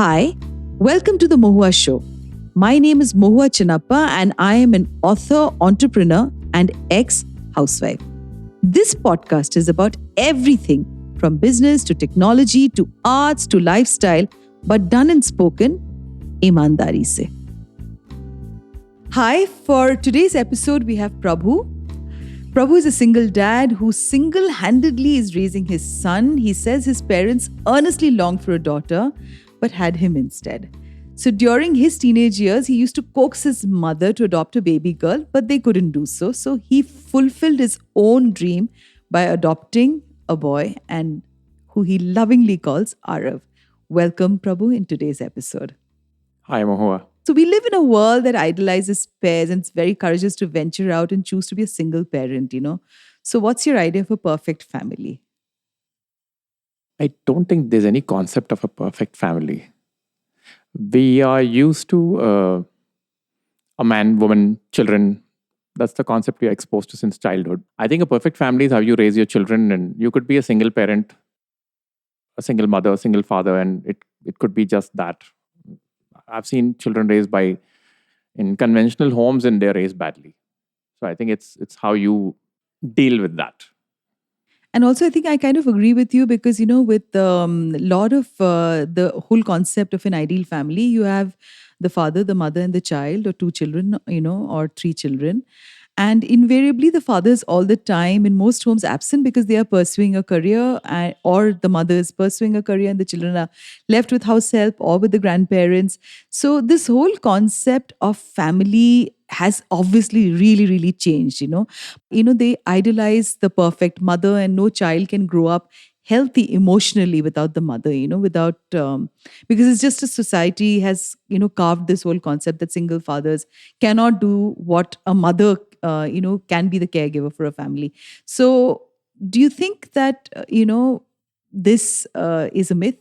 Hi, welcome to the Mohua show. My name is Mohua Chinappa and I am an author, entrepreneur and ex-housewife. This podcast is about everything from business to technology to arts to lifestyle, but done and spoken ईमानदारी से. Hi, for today's episode we have Prabhu. Prabhu is a single dad who single-handedly is raising his son. He says his parents earnestly longed for a daughter, but had him instead. So during his teenage years, he used to coax his mother to adopt a baby girl, but they couldn't do so. So he fulfilled his own dream by adopting a boy and who he lovingly calls Aarav. Welcome, Prabhu, in today's episode. Hi, Mohua. So we live in a world that idolizes pairs and it's very courageous to venture out and choose to be a single parent, So what's your idea of a perfect family? I don't think there's any concept of a perfect family. We are used to a man, woman, children. That's the concept we are exposed to since childhood. I think a perfect family is how you raise your children, and you could be a single parent, a single mother, a single father, and it could be just that. I've seen children raised in conventional homes and they're raised badly. So I think it's how you deal with that. And also, I think I kind of agree with you because, with a lot of the whole concept of an ideal family, you have the father, the mother, and the child, or two children, or three children. And invariably, the father is all the time in most homes absent because they are pursuing a career, or the mother is pursuing a career, and the children are left with house help or with the grandparents. So, this whole concept of family has obviously really, really changed. They idolize the perfect mother, and no child can grow up healthy emotionally without the mother, because it's just a society has, carved this whole concept that single fathers cannot do what a mother, can be the caregiver for a family. So do you think that, this is a myth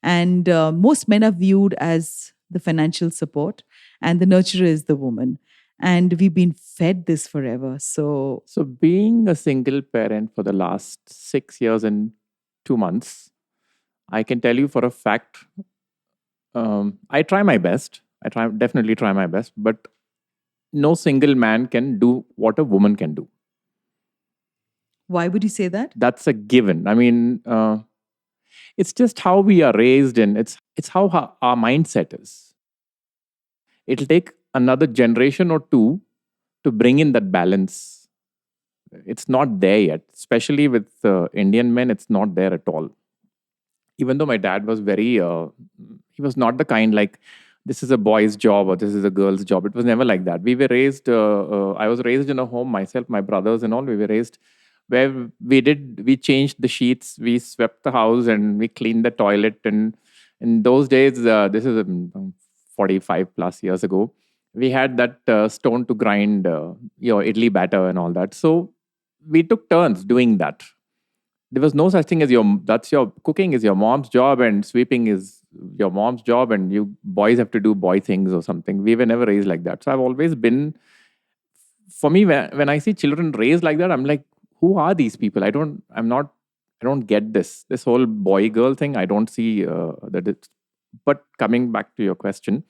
and most men are viewed as the financial support and the nurturer is the woman? And we've been fed this forever. So being a single parent for the last 6 years and 2 months, I can tell you for a fact, I try my best. Definitely try my best, but no single man can do what a woman can do. Why would you say that? That's a given. I mean, it's just how we are raised, and it's how our mindset is. It'll take another generation or two to bring in that balance. It's not there yet, especially with Indian men. It's not there at all. Even though my dad was he was not the kind like, this is a boy's job or this is a girl's job. It was never like that. We were raised, I was raised in a home, myself, my brothers and all, we were raised where we changed the sheets, we swept the house and we cleaned the toilet. And in those days, this is 45 plus years ago, we had that stone to grind idli batter and all that. So we took turns doing that. There was no such thing as your cooking is your mom's job and sweeping is your mom's job and you boys have to do boy things or something. We were never raised like that. So I've always been, for me, when I see children raised like that, I'm like, who are these people? I don't get this whole boy girl thing. I don't see that it's, but coming back to your question,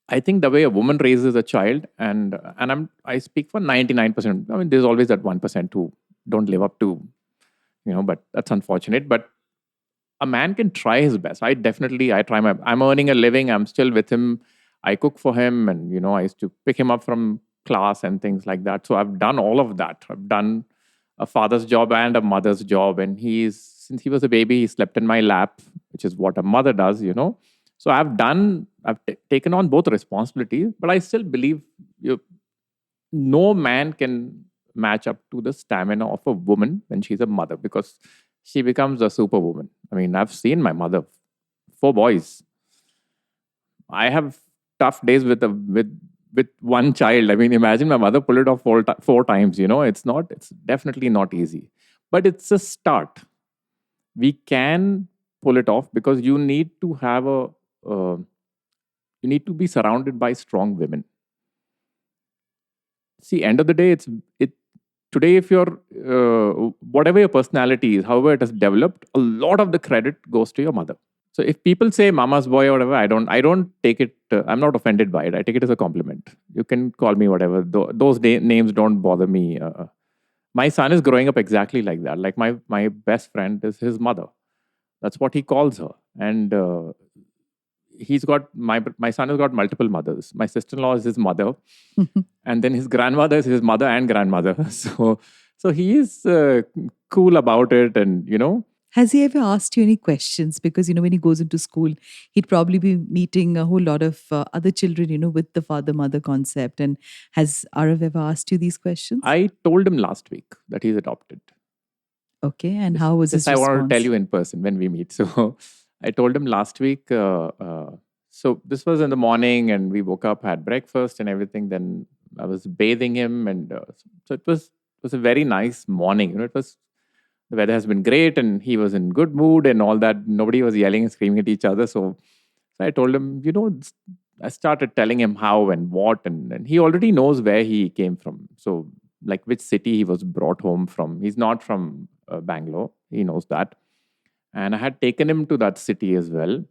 I think the way a woman raises a child, and I speak for 99%. I mean, there's always that 1% who don't live up to, but that's unfortunate. But a man can try his best. I'm earning a living. I'm still with him. I cook for him, and I used to pick him up from class and things like that. So I've done all of that. I've done a father's job and a mother's job, and since he was a baby, he slept in my lap, which is what a mother does, So I've taken on both responsibilities, but I still believe no man can match up to the stamina of a woman when she's a mother, because she becomes a superwoman. I mean, I've seen my mother, 4 boys. I have tough days with one child. I mean, imagine my mother pull it off 4 times. It's definitely not easy, but it's a start. We can pull it off because you need to have you need to be surrounded by strong women. See, end of the day, today, if you're whatever your personality is, however it has developed, a lot of the credit goes to your mother. So if people say mama's boy or whatever, I don't take it. I'm not offended by it. I take it as a compliment. You can call me whatever. Those names don't bother me. My son is growing up exactly like that. Like my best friend is his mother. That's what he calls her. And he's got my son has got multiple mothers. My sister-in-law is his mother, and then his grandmother is his mother and grandmother. So he is cool about it, and Has he ever asked you any questions? Because, when he goes into school, he'd probably be meeting a whole lot of other children, with the father mother concept. And has Arav ever asked you these questions? I told him last week that he's adopted. Okay. And This, how was this his I want to tell response? you in person when we meet. So I told him last week. So this was in the morning, and we woke up, had breakfast, and everything. Then I was bathing him, and so it was a very nice morning. It was the weather has been great, and he was in good mood and all that. Nobody was yelling and screaming at each other. So I told him, I started telling him how and what, and he already knows where he came from. So, like which city he was brought home from. He's not from Bangalore. He knows that. And I had taken him to that city as well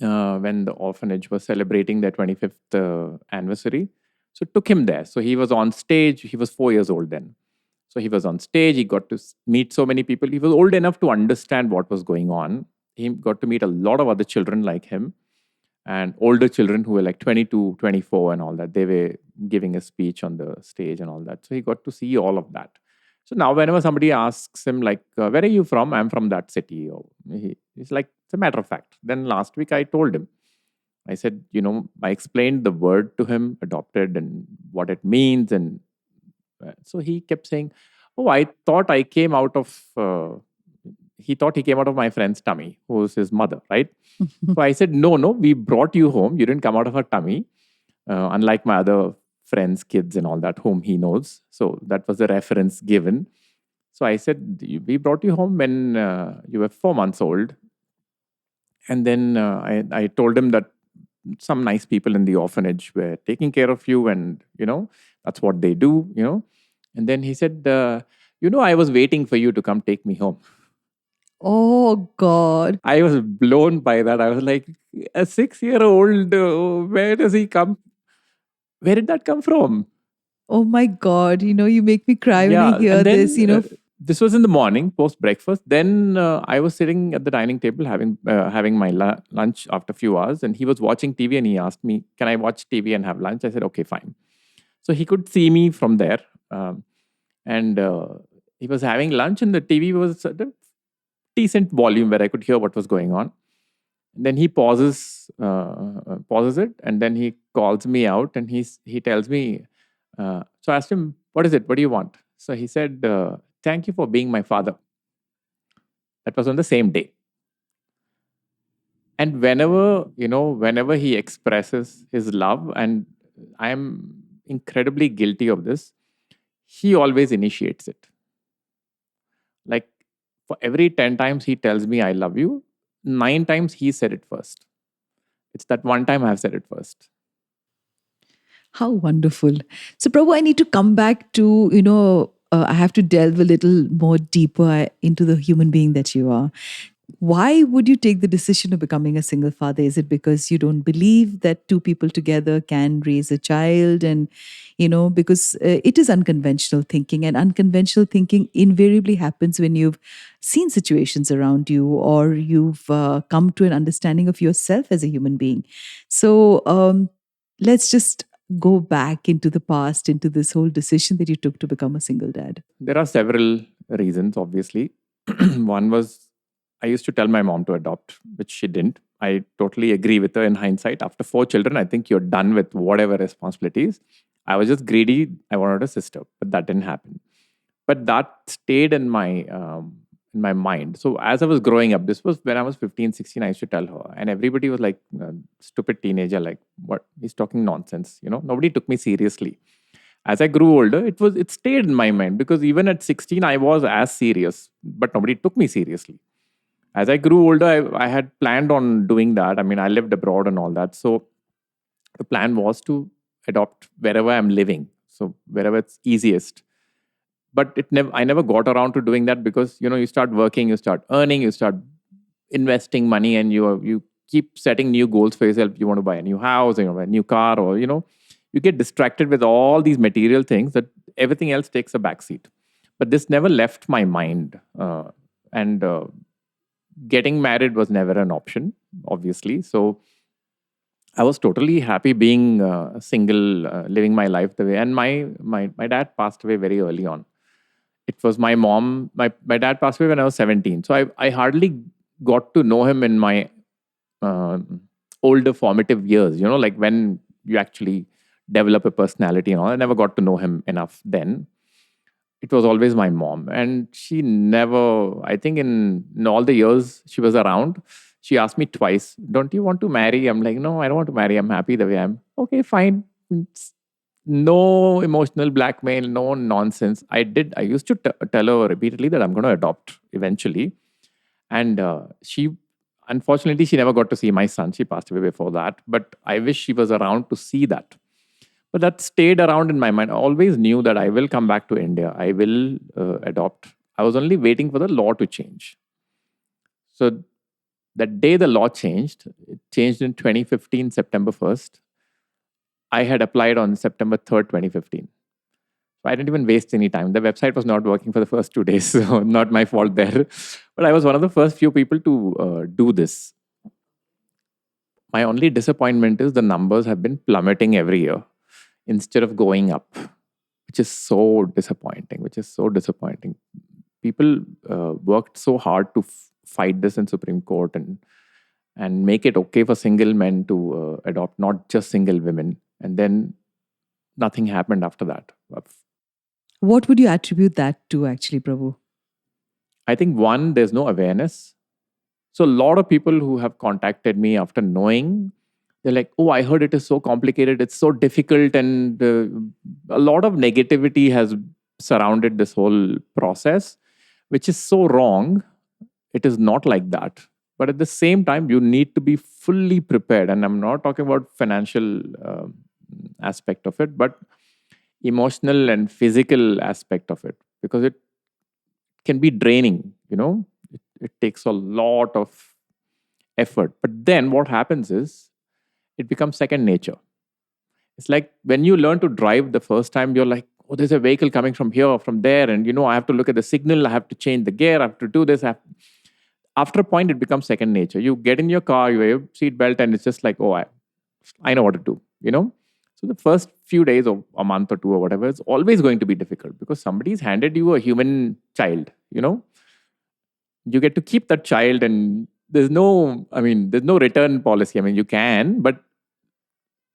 when the orphanage was celebrating their 25th anniversary. So, took him there. So, he was on stage. He was 4 years old then. So, he was on stage. He got to meet so many people. He was old enough to understand what was going on. He got to meet a lot of other children like him and older children who were like 22, 24 and all that. They were giving a speech on the stage and all that. So he got to see all of that. So now whenever somebody asks him like, where are you from? I'm from that city. Or he's like, it's a matter of fact. Then last week I told him, I said, I explained the word to him, adopted, and what it means. And so he kept saying, oh, I thought I came out of, he thought he came out of my friend's tummy, who's his mother, right? So I said, no, no, we brought you home. You didn't come out of her tummy, unlike my other friends, kids, and all that, whom he knows. So that was the reference given. So I said, we brought you home when you were 4 months old. And then I told him that some nice people in the orphanage were taking care of you, and, that's what they do. And then he said, I was waiting for you to come take me home. Oh, God. I was blown by that. I was like, a 6 year old, where does he come? Where did that come from? Oh, my God. You make me cry when I Yeah. hear And this. then this was in the morning, post breakfast. Then I was sitting at the dining table having my lunch after a few hours. And he was watching TV and he asked me, can I watch TV and have lunch? I said, okay, fine. So he could see me from there. And he was having lunch, and the TV was at a decent volume where I could hear what was going on. And then he pauses it, and then he calls me out, and he tells me. So I asked him, "What is it? What do you want?" So he said, "Thank you for being my father." That was on the same day. And whenever he expresses his love, and I am incredibly guilty of this, he always initiates it. Like for every 10 times he tells me I love you, 9 times he said it first. It's that one time I have said it first. How wonderful. So, Prabhu, I need to come back to, I have to delve a little more deeper into the human being that you are. Why would you take the decision of becoming a single father? Is it because you don't believe that two people together can raise a child? And, because it is unconventional thinking, and unconventional thinking invariably happens when you've seen situations around you or you've come to an understanding of yourself as a human being. So, let's just go back into the past, into this whole decision that you took to become a single dad. There are several reasons, obviously. One was I used to tell my mom to adopt, which she didn't. I totally agree with her in hindsight. After 4 children, I think you're done with whatever responsibilities. I was just greedy. I wanted a sister, but that didn't happen. But that stayed in my mind. So as I was growing up, this was when I was 15, 16, I used to tell her. And everybody was like, stupid teenager, like, what? He's talking nonsense. Nobody took me seriously. As I grew older, it stayed in my mind, because even at 16, I was as serious, but nobody took me seriously. As I grew older, I had planned on doing that. I mean, I lived abroad and all that. So the plan was to adopt wherever I'm living. So wherever it's easiest. But I never got around to doing that, because, you start working, you start earning, you start investing money and you keep setting new goals for yourself. You want to buy a new house, you know, a new car, or you get distracted with all these material things that everything else takes a backseat. But this never left my mind, and getting married was never an option, obviously. So I was totally happy being single, living my life the way. And my dad passed away very early on. It was my mom. My dad passed away when I was 17. So I hardly got to know him in my uh, older formative years, like when you actually develop a personality and all. I never got to know him enough then. It was always my mom. And she never, I think in all the years she was around, she asked me twice, don't you want to marry? I'm like, no, I don't want to marry. I'm happy the way I'm. Okay, fine. It's no emotional blackmail, no nonsense. I used to tell her repeatedly that I'm going to adopt eventually. And she, unfortunately, she never got to see my son. She passed away before that. But I wish she was around to see that. But that stayed around in my mind. I always knew that I will come back to India. I will adopt. I was only waiting for the law to change. So that day the law changed, it changed in 2015, September 1st. I had applied on September 3rd, 2015. So I didn't even waste any time. The website was not working for the first 2 days, so not my fault there. But I was one of the first few people to do this. My only disappointment is the numbers have been plummeting every year instead of going up, which is so disappointing. People worked so hard to fight this in Supreme Court and make it okay for single men to adopt, not just single women. And then nothing happened after that. What would you attribute that to, actually, Prabhu? I think one, there's no awareness. So a lot of people who have contacted me after knowing, they're like, oh, I heard it is so complicated, it's so difficult, and a lot of negativity has surrounded this whole process, which is so wrong. It is not like that. But at the same time, you need to be fully prepared. And I'm not talking about financial aspect of it, but emotional and physical aspect of it, because it can be draining. It takes a lot of effort. But then what happens is it becomes second nature. It's like when you learn to drive the first time, you're like, oh, there's a vehicle coming from here or from there. And, I have to look at the signal. I have to change the gear. I have to do this. After a point, it becomes second nature. You get in your car, you wear your seatbelt, and it's just like, oh, I know what to do. So the first few days or a month or two or whatever, it's always going to be difficult because somebody's handed you a human child. You get to keep that child, and there's no return policy. I mean, you can, but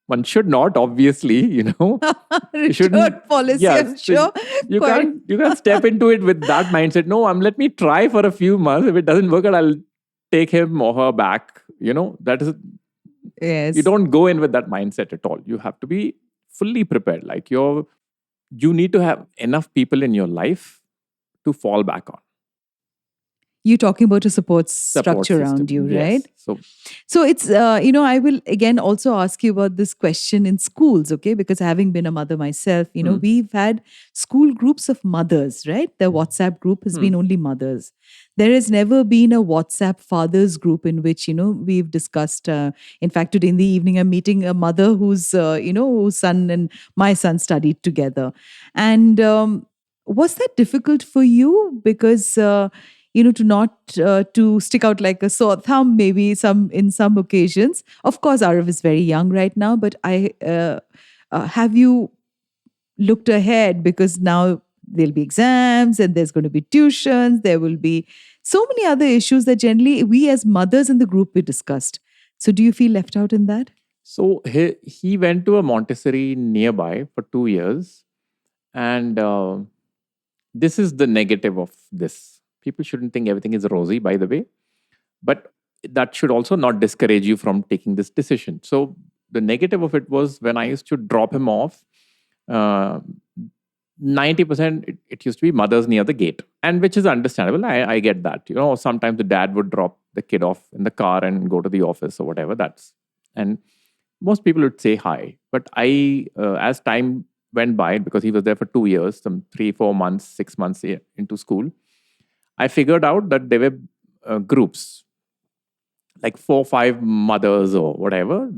one should not, obviously. You shouldn't. Return policy, Yes, I'm so sure. you Quite. can't step into it with that mindset. No, let me try for a few months. If it doesn't work out, I'll take him or her back. That is, you Yes. don't go in with that mindset at all. You have to be fully prepared. Like you need to have enough people in your life to fall back on. You're talking about a support Support structure around system. you, right? Yes. So So it's, I will again also ask you about this question in schools, okay? Because having been a mother myself, hmm, we've had school groups of mothers, right? The WhatsApp group has hmm. been only mothers. There has never been a WhatsApp fathers group in which, we've discussed. In fact, today in the evening, I'm meeting a mother whose son and my son studied together. And was that difficult for you? Because, to not to stick out like a sore thumb, maybe some in some occasions. Of course, Aarav is very young right now, but I have you looked ahead, because now there'll be exams and there's going to be tuitions. There will be so many other issues that generally we as mothers in the group we discussed. So, do you feel left out in that? So he went to a Montessori nearby for 2 years, and this is the negative of this. People shouldn't think everything is rosy, by the way, but that should also not discourage you from taking this decision. So the negative of it was when I used to drop him off. Uh, 90% it used to be mothers near the gate, and which is understandable. I get that. Sometimes the dad would drop the kid off in the car and go to the office or whatever. And most people would say hi. But as time went by, because he was there for 2 years, some 3, 4 months, 6 months into school, I figured out that there were groups. like 4 or 5 mothers or whatever,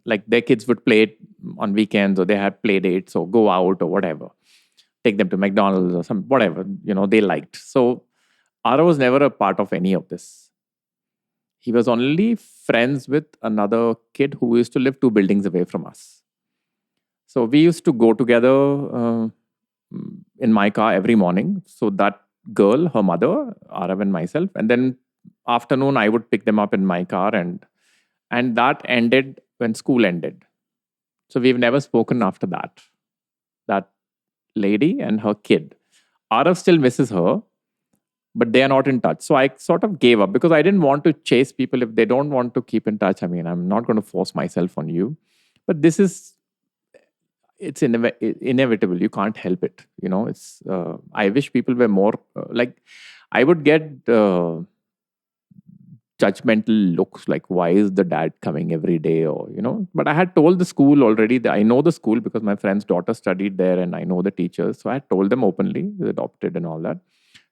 like their kids would play it on weekends, or they had play dates or go out or whatever, take them to McDonald's or some whatever, they liked. So Ara was never a part of any of this. He was only friends with another kid who used to live 2 buildings away from us. So we used to go together in my car every morning. So that girl, her mother, Aarav, and myself, and then afternoon I would pick them up in my car, and that ended when school ended. So we've never spoken after that. That lady and her kid. Aarav still misses her, but they are not in touch. So I sort of gave up because I didn't want to chase people if they don't want to keep in touch. I mean, I'm not going to force myself on you. But this is it's inevitable. You can't help it. It's I wish people were more like I would get judgmental looks like, why is the dad coming every day, or but I had told the school already that I know the school because my friend's daughter studied there and I know the teachers, so I had told them openly, adopted and all that.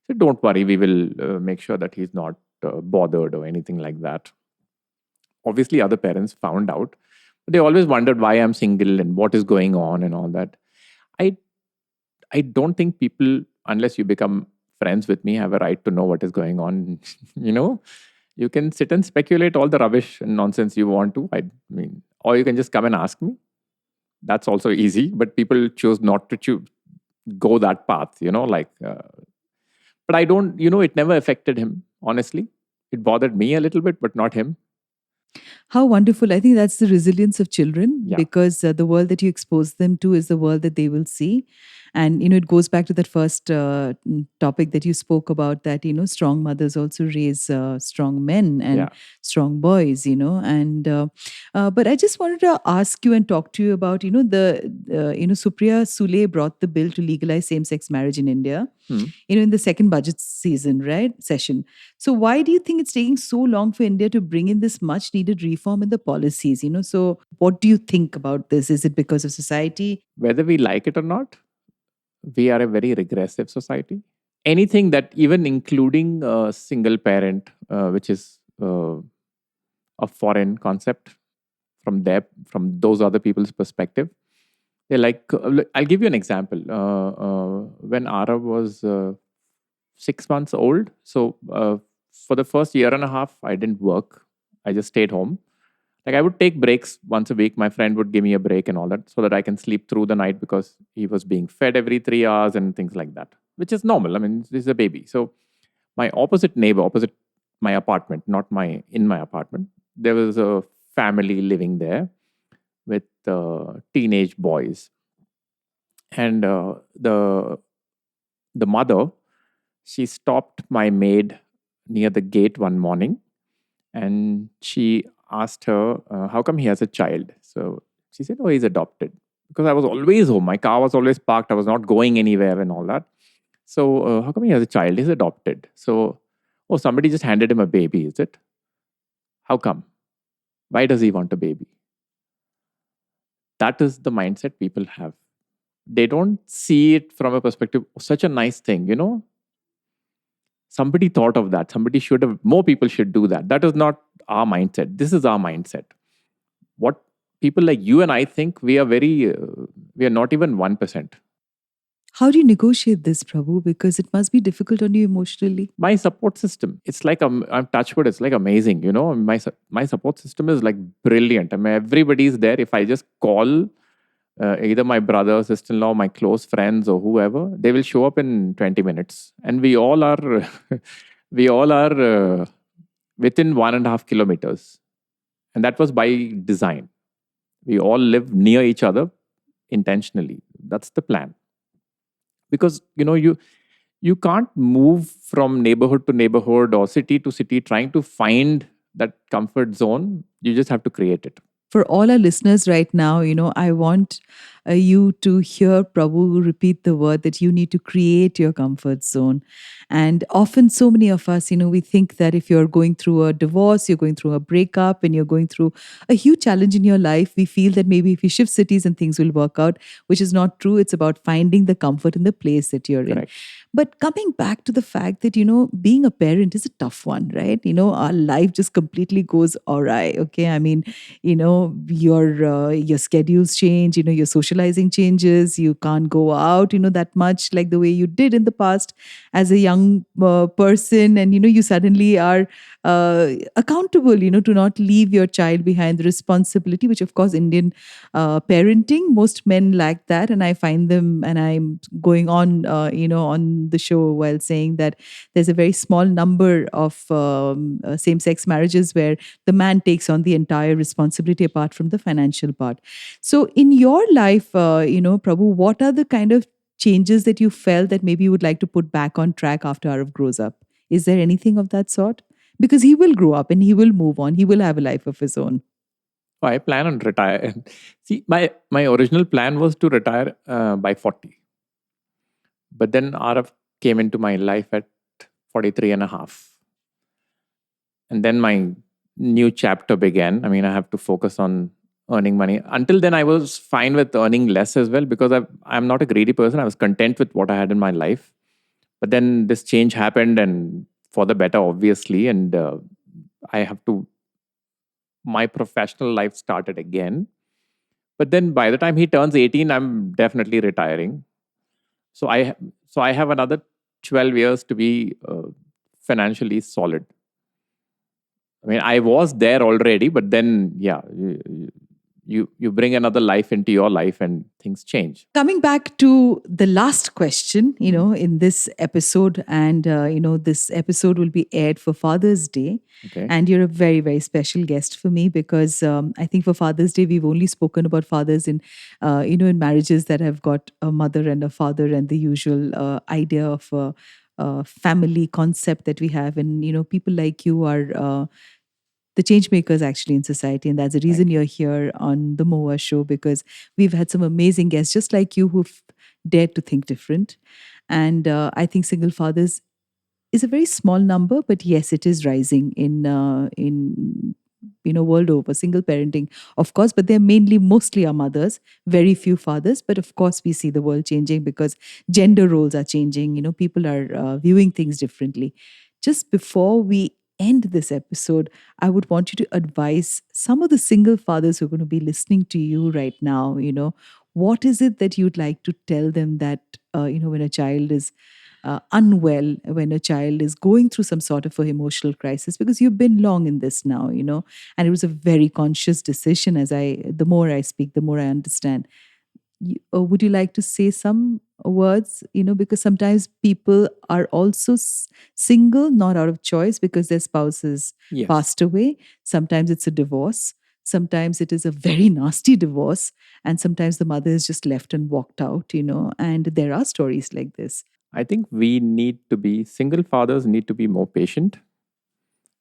So don't worry, we will make sure that he's not bothered or anything like that. Obviously other parents found out, but they always wondered why I'm single and what is going on and all that. I i don't think people, unless you become friends with me, have a right to know what is going on. you know you can sit and speculate all the rubbish and nonsense you want to. I mean, or you can just come and ask me. That's also easy, but people choose not to go that path, like but I don't, it never affected him, honestly. It bothered me a little bit, but not him. How wonderful. I think that's the resilience of children, Yeah. because the world that you expose them to is the world that they will see. And, it goes back to that first topic that you spoke about, that, strong mothers also raise strong men Yeah. and strong boys, but I just wanted to ask you and talk to you about, Supriya Sule brought the bill to legalize same sex marriage in India, Hmm. in the second budget season, right? Session. So why do you think it's taking so long for India to bring in this much needed reform in the policies? So what do you think about this? Is it because of society? Whether we like it or not, we are a very regressive society. Anything that, even including single parent, which is a foreign concept from those other people's perspective. They're like, I'll give you an example. When Aarav was 6 months old, so for the first year and a half, I didn't work. I just stayed home. Like, I would take breaks once a week. My friend would give me a break and all that, so that I can sleep through the night, because he was being fed every 3 hours and things like that, which is normal. I mean, this is a baby. So my opposite neighbor, opposite my apartment, not my in my apartment, there was a family living there with teenage boys, and the mother, she stopped my maid near the gate one morning, and she asked her, how come he has a child? So she said, oh, he's adopted. Because I was always home, my car was always parked, I was not going anywhere and all that. So how come he has a child? He's adopted. So, oh, somebody just handed him a baby, is it? How come? Why does he want a baby? That is the mindset people have. They don't see it from a perspective, such a nice thing, Somebody thought of that. Somebody should have, more people should do that. That is not our mindset. This is our mindset. What people like you and I think, we are we are not even 1%. How do you negotiate this, Prabhu? Because it must be difficult on you emotionally. My support system, it's like, I'm touch wood, it's like amazing, my support system is like brilliant. I mean, everybody's there. If I just call either my brother, sister-in-law, my close friends, or whoever, they will show up in 20 minutes, and we all are we all are within 1.5 kilometers, and that was by design. We all live near each other intentionally. That's the plan. Because you can't move from neighborhood to neighborhood or city to city trying to find that comfort zone. You just have to create it. For all our listeners right now, I want you to hear Prabhu repeat the word that you need to create your comfort zone. And often, so many of us, we think that if you're going through a divorce, you're going through a breakup, and you're going through a huge challenge in your life, we feel that maybe if you shift cities and things will work out, which is not true. It's about finding the comfort in the place that you're in. Correct. But coming back to the fact that, being a parent is a tough one, right? Our life just completely goes awry. Okay. I mean, your schedules change, your socializing changes. You can't go out, that much like the way you did in the past as a young person. And, you suddenly are accountable, to not leave your child behind, the responsibility, which of course Indian parenting, most men lack that. And I find them, and I'm going on, on the show while saying that there's a very small number of same-sex marriages where the man takes on the entire responsibility apart from the financial part. So in your life, Prabhu, what are the kind of changes that you felt that maybe you would like to put back on track after Aarav grows up? Is there anything of that sort? Because he will grow up and he will move on. He will have a life of his own. Oh, I plan on retire. See, my original plan was to retire by 40. But then Arav came into my life at 43 and a half. And then my new chapter began. I mean, I have to focus on earning money. Until then, I was fine with earning less as well because I'm not a greedy person. I was content with what I had in my life. But then this change happened, and for the better, obviously. And I have to, my professional life started again. But then by the time he turns 18, I'm definitely retiring. So I have another 12 years to be financially solid. I mean, I was there already, but then, yeah, you bring another life into your life and things change. Coming back to the last question, Mhm. in this episode, and this episode will be aired for Father's Day. Okay. And you're a very, very special guest for me because I think for Father's Day, we've only spoken about fathers in marriages that have got a mother and a father and the usual idea of family concept that we have. And, people like you are the change makers actually in society. And that's the reason Thank you. you're here on the Mohua show, because we've had some amazing guests just like you who've dared to think different. And I think single fathers is a very small number, but yes, it is rising in world over. Single parenting, of course, but they're mainly mostly our mothers, very few fathers. But of course, we see the world changing because gender roles are changing. People are viewing things differently. Just before we end this episode, I would want you to advise some of the single fathers who are going to be listening to you right now. What is it that you'd like to tell them that when a child is unwell, when a child is going through some sort of a emotional crisis, because you've been long in this now, and it was a very conscious decision. The more I speak, the more I understand. Would you like to say some words, because sometimes people are also single, not out of choice because their spouse has Yes. passed away. Sometimes it's a divorce. Sometimes it is a very nasty divorce. And sometimes the mother is just left and walked out, and there are stories like this. I think single fathers need to be more patient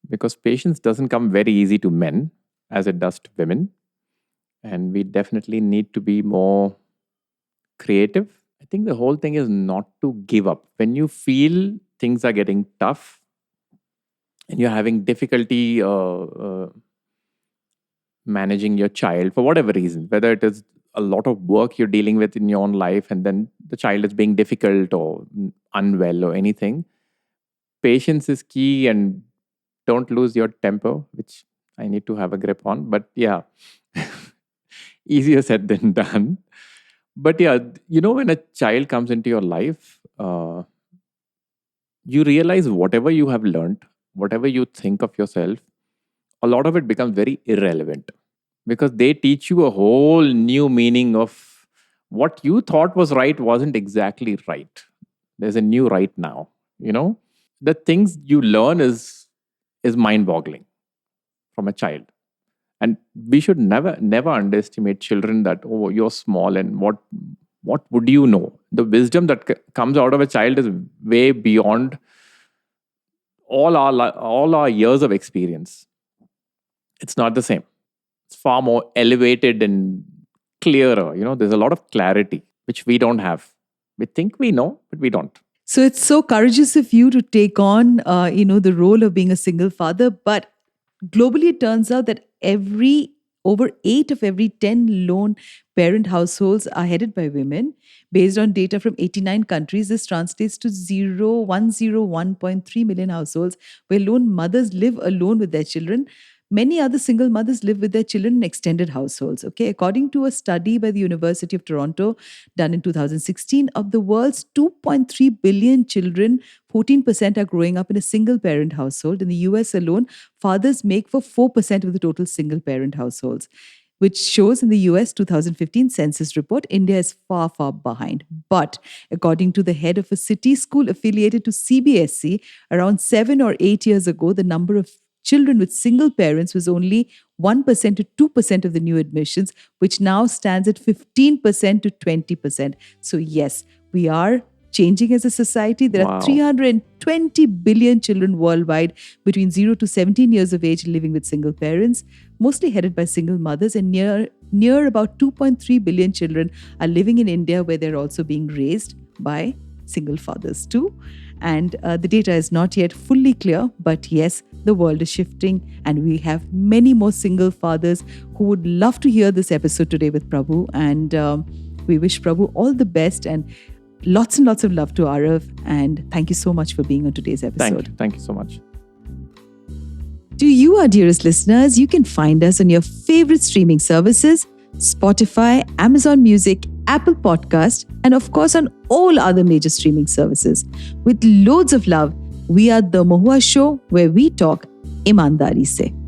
because patience doesn't come very easy to men as it does to women. And we definitely need to be more creative. I think the whole thing is not to give up. When you feel things are getting tough and you're having difficulty managing your child for whatever reason, whether it is a lot of work you're dealing with in your own life and then the child is being difficult or unwell or anything, patience is key and don't lose your temper, which I need to have a grip on. But yeah, easier said than done. But yeah, when a child comes into your life, you realize whatever you have learned, whatever you think of yourself, a lot of it becomes very irrelevant because they teach you a whole new meaning of what you thought was right wasn't exactly right. There's a new right now, the things you learn is mind boggling from a child. And we should never underestimate children that, oh, you're small and what would you know. The wisdom that comes out of a child is way beyond all our years of experience. It's not the same. It's far more elevated and clearer. There's a lot of clarity, which we don't have. We think we know, but we don't. So it's so courageous of you to take on, the role of being a single father. But globally, it turns out that over 8 of every 10 lone parent households are headed by women. Based on data from 89 countries, this translates to 101.3 million households where lone mothers live alone with their children. Many other single mothers live with their children in extended households. Okay, according to a study by the University of Toronto done in 2016, of the world's 2.3 billion children, 14% are growing up in a single parent household. In the US alone, fathers make for 4% of the total single parent households, which shows in the US 2015 census report, India is far, far behind. But according to the head of a city school affiliated to CBSE, around 7 or 8 years ago, the number of children with single parents was only 1% to 2% of the new admissions, which now stands at 15% to 20%. So, yes, we are changing as a society. There are Wow. 320 billion children worldwide between 0 to 17 years of age living with single parents, mostly headed by single mothers, and near about 2.3 billion children are living in India where they're also being raised by single fathers too. And the data is not yet fully clear, but yes, the world is shifting, and we have many more single fathers who would love to hear this episode today with Prabhu. And we wish Prabhu all the best and lots of love to Aarav. And thank you so much for being on today's episode. Thank you so much. To you, our dearest listeners, you can find us on your favorite streaming services, Spotify, Amazon Music, Apple Podcast, and of course on all other major streaming services. With loads of love, we are The Mohua Show, where we talk ईमानदारी से.